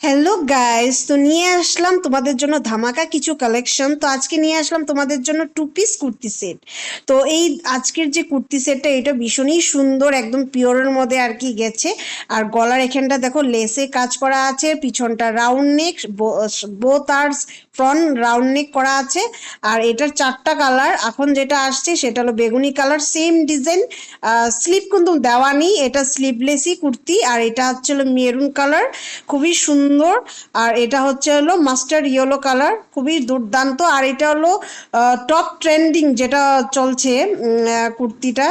Hello guys, তো নিয়ে আসলাম তোমাদের জন্য ধামাকা কিছু কালেকশন। তো আজকে নিয়ে আসলাম তোমাদের জন্য টু পিস কুর্তি সেট। তো এই আজকের যে কুর্তি সেটটা এটা ভীষণই সুন্দর, একদম পিওরের মধ্যে আর কি গেছে। আর গলার এখানটা দেখো লেসে কাজ করা আছে, পিছনটা রাউন্ড নেক, বোথ আর ফ্রন্ট রাউন্ড নেক করা আছে। আর এটার চারটা কালার এখন যেটা আসছে সেটা হলো বেগুনি কালার, সেম ডিজাইন। স্লিপ কিন্তু দেওয়া নেই, এটা স্লিভলেসই কুর্তি। আর এটা হচ্ছে হলো মেরুন কালার, খুবই সুন্দর। আর এটা হচ্ছে হলো মাস্টার্ড ইয়েলো কালার, খুবই দুর্দান্ত। আর এটা হলো টপ ট্রেন্ডিং যেটা চলছে কুর্তিটা,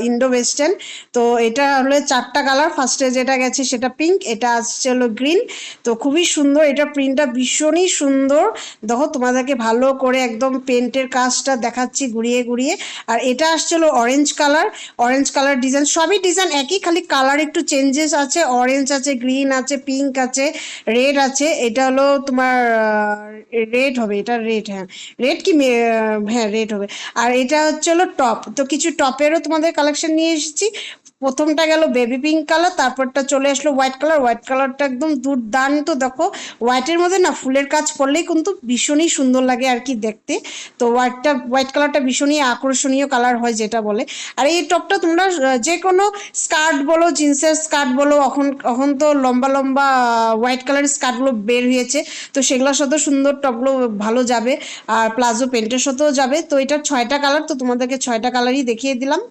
ইন্ডো ওয়েস্টার্ন। তো এটা হলো চারটা কালার, ফার্স্টে যেটা গেছে সেটা পিঙ্ক, এটা আসছে হলো গ্রিন। তো খুবই সুন্দর, এটা প্রিন্টটা ভীষণই সুন্দর। দেখো তোমাদেরকে ভালো করে একদম পেন্টের কাজটা দেখাচ্ছি ঘুরিয়ে ঘুরিয়ে। আর এটা আসছে হলো orange colour, orange colour design, সবই ডিজাইন একই, খালি কালার একটু চেঞ্জেস আছে। অরেঞ্জ আছে, গ্রিন আছে, পিঙ্ক আছে, রেড আছে। এটা হলো তোমার রেড হবে, এটা রেড, হ্যাঁ রেড কি হ্যাঁ রেড হবে। আর এটা হচ্ছে হলো টপ, তো কিছু টপেরও তোমাদের কালেকশন নিয়ে এসেছি। প্রথমটা গেল বেবি পিঙ্ক কালার, তারপরটা চলে আসলো হোয়াইট কালার। হোয়াইট কালারটা একদম দুর্দান্ত, দেখো হোয়াইটের মধ্যে না ফুলের কাজ করলেই কিন্তু ভীষণই সুন্দর লাগে আর কি দেখতে। তো হোয়াইট কালারটা ভীষণই আকর্ষণীয় কালার হয় যেটা বলে। আর এই টপটা তোমরা যে কোনো স্কার্ট বলো, জিন্সের স্কার্ট বলো, এখন এখন তো লম্বা লম্বা হোয়াইট কালারের স্কার্টগুলো বের হয়েছে, তো সেগুলোর সাথেও সুন্দর টপগুলো ভালো যাবে। আর প্লাজো প্যান্টের সাথেও যাবে। তো এটার ছয়টা কালার, তো তোমাদেরকে ছয়টা কালারই দেখিয়ে দিলাম।